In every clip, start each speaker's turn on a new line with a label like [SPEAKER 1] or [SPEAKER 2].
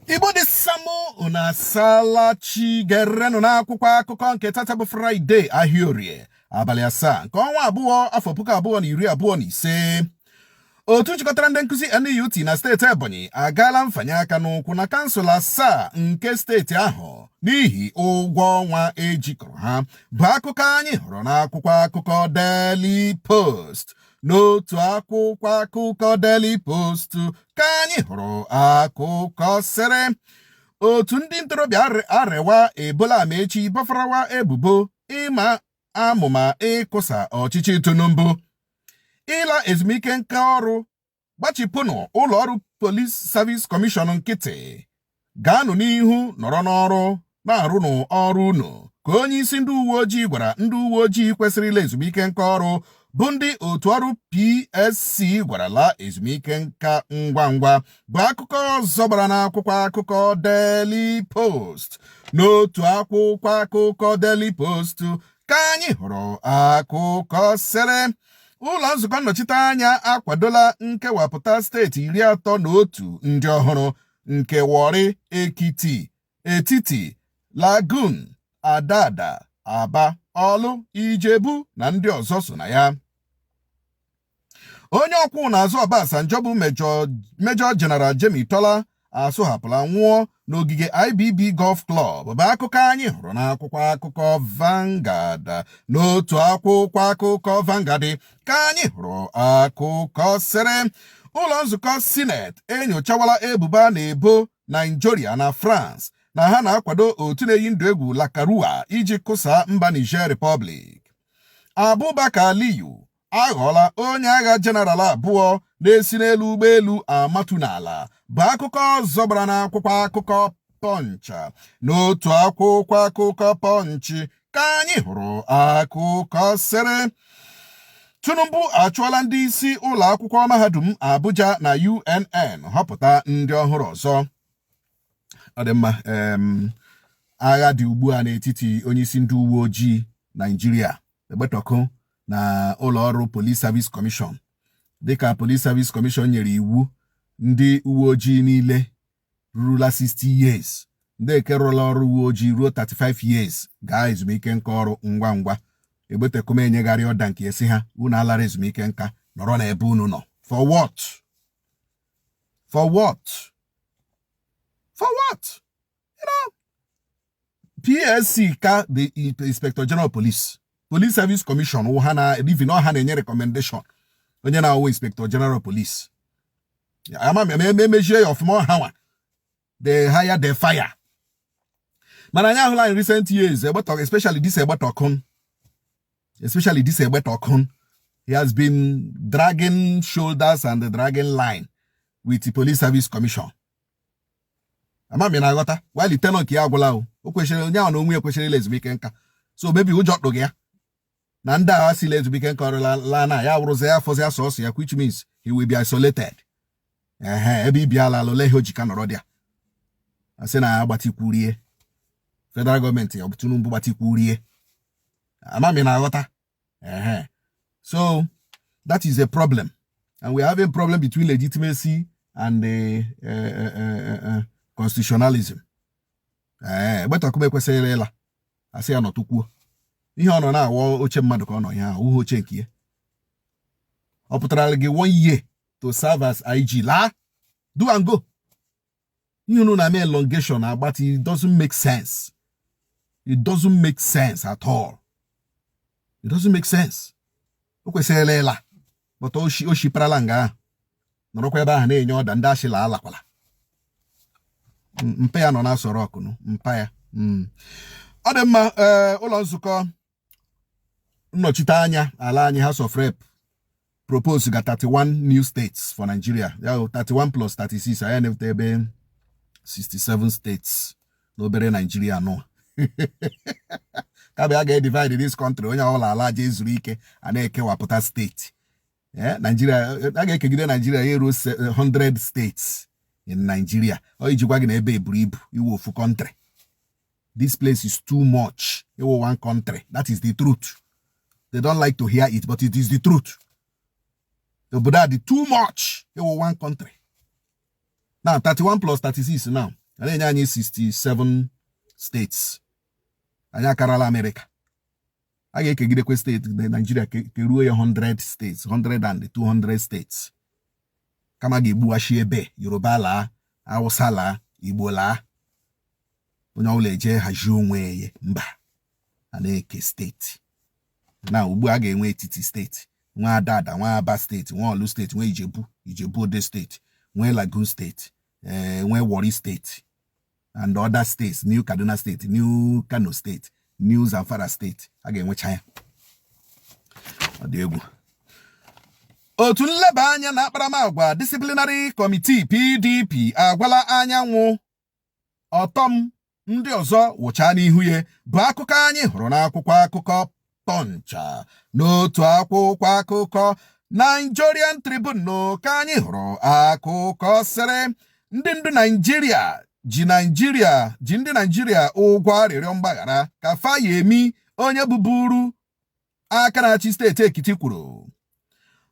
[SPEAKER 1] Igbo dị Samu una salachi gerenu na akwụkwọ akụkọ nke tata bụ Furaidee Ahia Orie abalị 7 nke ọnwa abụọ afọ 2025. Otu nchịkọtara ndị nkụzi NUT na steeti Ebonyi agaala mfanye aka n'ụkwụ na kansụl 7 nke steeti ahụ n'ihi ụgwọ ọnwa ejikọrọ ha, bụ akụkọ anyị hụrụ n'akwụkwọ akụkọ Daily Post. N'otu akwụkwọ akụkọ Daily Post ka anyị hụrụ akụkọ sịrị otu ndị ntorobịa Arewa ebola Amechi bọfarawa ebubo ịma amụma ịkụsa ọchịchị Tinubu, ịla ezumike nka ọrụ, gbachipụnụ ụlọ ọrụ Police Service Commission nkịtị, gaanụ n'ihu nọrọ n'ọrụ na-arụnụ ọrụ unu, ka onye isi ndị uwe ojii gwara ndị uwe ojii kwesịrị ịla ezumike nka ọrụ, bụ ndị otu ọrụ PSC gwarala ezumike nka ngwa ngwa, bụ akụkọ ọzọ gbara n'akwụkwọ akụkọ Daily Post. N'otu akwụkwọ akụkọ Daily Post ka anyị hụrụ akụkọ sịrị ụlọ nzukọ nnọchiteanya akwadola nkewapụta steeti 31 ndị ọhụrụ nke Warri, Ekiti, Etiti, Lagoon, Adada, Aba, Ọlụ, Ijebu na ndị ọzọ so na ya. Onye ọkwụ n'azụ Obasanjo bụ Major General Jemmy Tola asụhapụla nwụọ n'ogige IBB Golf Club, bụ akụkọ anyị hụrụ n'akwụkwọ akụkọ Vanguard. N'otu akwụkwọ akụkọ Vanguard ka anyị hụrụ akụkọ sịrị ụlọ nzukọ Senate enyochawala ebubo a na-ebo Nigeria na France na ha na-akwado otu na-eyi ndụ egwu Lakarua iji kụsa mba Niger Republic. Abubakar Aliyu aghọọla onye agha jeneral abụọ na-esi n'elu ụgbọelu amatu n'ala, bụ akụkọ ọzọ gbara n'akwụkwọ akụkọ Punch. N'otu akwụkwọ akụkọ Punch ka anyị hụrụ akụkọ sịrị Tinubu achụọla ndị isi ụlọ akwụkwọ mahadum Abuja na UNN họpụta ndị ọhụrụ ọzọ. Ọ dị mma, agha dị ugbu a n'etiti onyeisi ndị uwe ojii Naijiria Egbetokun na ụlọ ọrụ Police Service Commission. Dịka Police Service Commission nyere iwu, ndị uwe ojii niile rurula 60 years, ndị eke rụrụla ọrụ uwe ojii ruo 35 years gaa ezumike nka ọrụ ngwa ngwa. Egbetokun enyegharị ọda nke esi ha unu alara ezumike nka, nọrọ n'ebe unu nọ. For what? For what? For what? You know, PSC ka the Inspector General Police Service Commission ha na-enye recommendation onye na-awụ Inspector General Police. Emejie ya ọfụma ha nwa, they hire, they fire. Mana anyị ahụla in recent years, especially this Egbetokun, he has been dragging shoulders and dragging line with the Police Service Commission. Amami na aghọta, while the tenor nke ya agwụla o kwesịrị onye ahụ na onwe ya kwesịrị ile ezumike nka. So maybe ụjọ tụrụ ya na ndị agha si ile ezumike nka ọrụ la na ya wụrụzi ya fọzi asọsọ ya, which means he will be isolated. Ebe ibiala alụle ihe ojika nọrọ dị ya, asị na ya gbatikwurie federal gọọmenti ya bụ Tinubu gbatikwurie. Amami na aghọta. So that is a problem, and we are having a problem between legitimacy and constitutionalism. Egbetokun ekwesịrị ịla, asị ya nọtụkwuo. Ihe ọ nọ na-awọ oche mmadụ ka ọ nọ ihe ahụ, uhe oche nke ya. Ọ pụtara gị 1 year to serve as IG, laa, do and go. Ihe unu na-eme elongation agbati, it doesn't make sense. It doesn't make sense at all. It doesn't make sense. O kwesịrị ịla, but o shiparala nga ahụ, nọrọkwa ebe ahụ na-enye ọda ndị ashịla alakwala. Mpe ya nọ na-asọrọ ọkụnụ, mpa ya. Ọ dị mma. Ụlọ nzukọ nnọchiteanya ala anyị, House of Rep, propose ga 31 new states for Nigeria. Ya 31 plus 36, anyị na-eweta ebe 67 states n'obere Nigeria nọ. Ka a ga-divide this country, onye ọbụla ala aja ezuru ike a na-ekewapụta steeti. Nigeria, a ga-ekegide Nigeria ya eruo 100 states in Nigeria. Ọ ijikwa gị na ebe eburu ibu iwu ofu country. This place is too much. It was one country. That is the truth. They don't like to hear it, but it is the truth. But that is too much. It was one country. Now, 31 plus 36 now. a na-enye anyị 67 states. Anyị akarala America. A ga-ekegidekwe steeti Nigeria keruo ya 100 states, 100 and 200 states. Kama ga-egbuwashi ebe Yoruba laa, Hausa laa, Igbo laa. Onye ọbụla eje hazie onwe ya mba. A na-eke steeti. Na ugbu a ga-enwe etiti steeti. Nwa Adada, nwa Aba steeti, nwa Olu steeti, nwa Ijebu Ode steeti, nwa Lagoon steeti, nwa Warri steeti, and other states, New Kaduna state, New Kano state, New Zamfara state. A ga-enwecha ya. Ọ dị egwu. Otu nleba anya na akparamagwa Disciplinary Committee PDP agwala anyanwụ ọtọm ndị ọzọ wụcha n'ihu ya bụ akụkọ anyị hụrụ n'akwụkwọ akụkọ Punch. N'otu akwụkwọ akụkọ Nigerian Tribune ka anyị hụrụ akụkọ sịrị ndị ndu Naijiria ji ndị Naijiria ụgwọ arịrịọ mgbaghara ka Fayemi onye bụburu aka na-achị steeti Ekiti kwuru.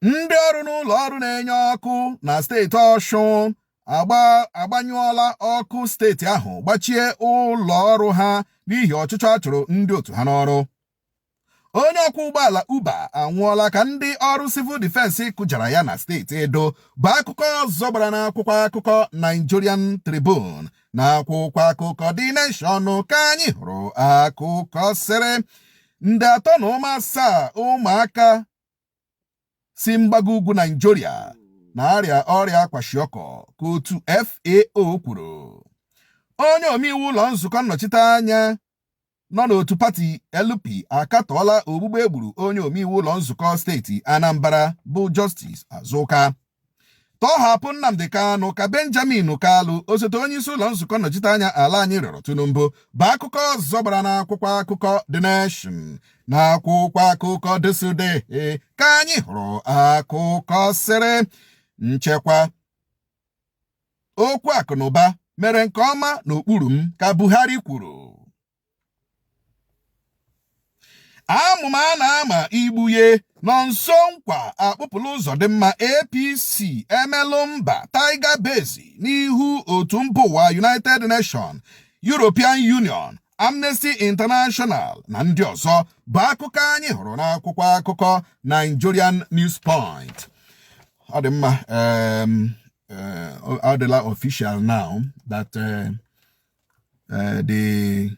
[SPEAKER 1] Ndị ọrụ n'ụlọ ọrụ na-enye ọkụ na steeti Ọshụn agbanyụọla ọkụ steeti ahụ gbachie ụlọ ọrụ ha n'ihi ọchịchọ a chụrụ ndị otu ha n'ọrụ. Onye ọkwọ ụgbọala Uber anwụọla ka ndị ọrụ Civil Defense kụjara ya na steeti Edo bụ akụkọ ọzọ gbara n'akwụkwọ akụkọ Nigerian Tribune. Na akwụkwọ akụkọ The Nation ka anyị hụrụ akụkọ sịrị ndị 37 ụmụaka si mgbago ugwu Nigeria na-arịa ọrịa kwashiọkọ ka otu FAO kwuru. Onye omeiwu ụlọ nzukọ nnọchiteanya nọ n'otu pati LP akatọọla ogbugbu egburu onye omeiwu ụlọ nzukọ steeti Anambra bụ Justice Azuka. Tọhapụ Nnamdi Kanu ka Benjamin Kalu osote onye isi ụlọ nzukọ nnọchiteanya ala anyị rịọrọ Tinubu bụ akụkọ ọzọ gbara n'akwụkwọ akụkọ The Nation. N'akwụkwọ akụkọ The Sunday ka anyị hụrụ akụkọ sịrị nchekwa okwu akụnụba mere nke ọma n'okpuru m ka Buhari kwuru. Amụma a na-ama igbuye nọ nso nkwa akpụpụlụ ụzọ dị mma APC emelụ mba Tiger Base n'ihu otu mba ụwa United Nations, European Union, Amnesty International na ndị ọzọ bụ akụkọ anyị hụrụ n'akwụkwọ akụkọ Nigerian News Point. Ọ dị mma, ọ dịla official now that the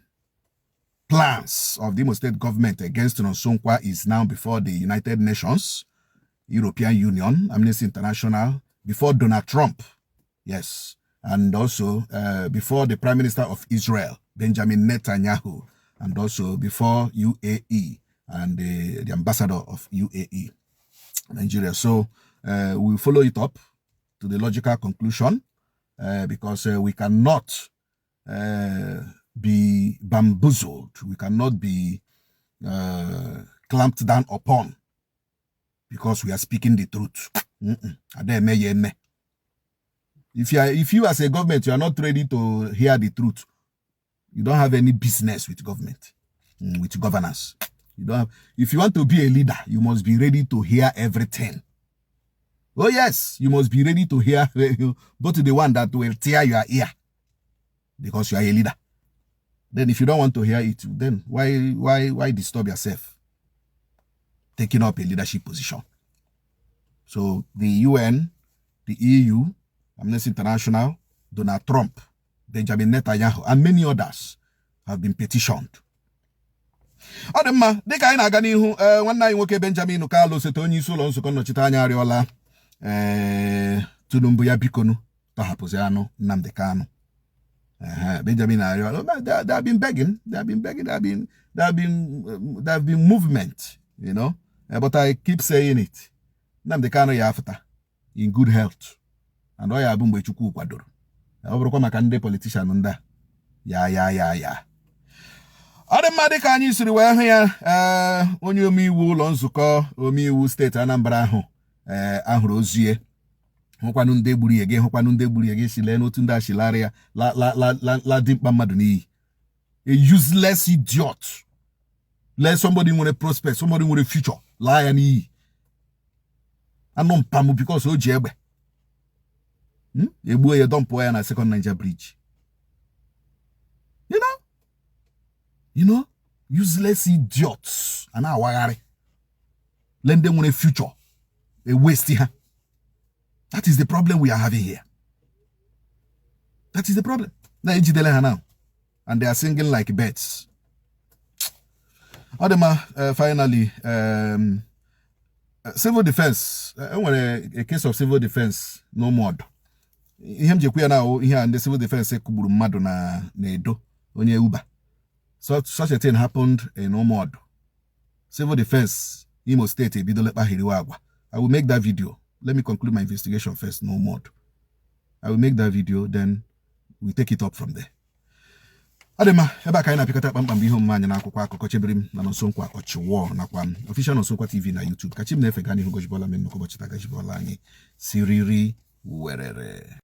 [SPEAKER 1] plans of the Imo State government against Nonsonkwa is now before the United Nations, European Union, Amnesty International, before Donald Trump, yes, and also before the Prime Minister of Israel, Benjamin Netanyahu, and also before UAE and the ambassador of UAE, Nigeria. So we follow it up to the logical conclusion because we cannot be bamboozled. We cannot be clamped down upon because we are speaking the truth. If you as a government, you are not ready to hear the truth, you don't have any business with government, with governance. You don't have, if you want to be a leader, you must be ready to hear everything. Oh yes, you must be ready to hear both the one that will tear your ear because you are a leader. Then if you don't want to hear it, then why disturb yourself taking up a leadership position? So the UN, the EU, Amnesty International, Donald Trump, Benjamin Netanyahu, and many others have been petitioned. Ọ dị mma, dịka anyị na-aga n'ihu, nwanne anyị nwoke Benjamin Kalu osote onye isi ụlọ nzukọ nnọchiteanya arịọla Tinubu ya bikonu tọhapụzi anụ Nnamdi Kanu. Benjamin arịọla, they have been begging, there have been movement, you know, but I keep saying it. Nnamdi Kanu ya afụta in good health, and ọ ya bụ mgbe Chukwu kwadoro. Ọ bụrụkwa maka ndị politician ndị ya. Ọ dị mma dịka anyị siri wee hụ ya, onye omeiwu ụlọ nzukọ omeiwu steeti Anambra ahụ ahụrụ ozie, hụkwanụ ndị gburu ya gị, hụkwanụ ndị gburu ya gị si lee n'otu ndị ashilarị ya la dimkpa mmadụ n'iyi. A useless idiot. Let somebody nwere prospect, somebody nwere future, laa ya n'iyi. Anụ mpamu because o ji egbe. Egbuo ya dọmpụọ ya na Second Niger Bridge. You know, useless idiots. And now, lend them a future. A waste here. That is the problem we are having here. That is the problem. Now, and they are singing like birds. Finally, civil defense. A case of civil defense, no more. Here and the civil defense kuburu mmadụ na Edo onye Uber. So such a thing happened in Omodo. Civil defense, Imo State, Bidolekpa Hiriwagwa. I will make that video. Let me conclude my investigation first, no more. I will make that video, then we take it up from there. Adema, eba ka ina pikata kpamkpam ihe mmanya na akwụkwọ akụkọ chebirim na Nsonkwa Ọchịwọ nakwa official Nsonkwa TV na YouTube. Kachim na efe gani hugo jibola men nuko bochita gajibola anyị siriri werere.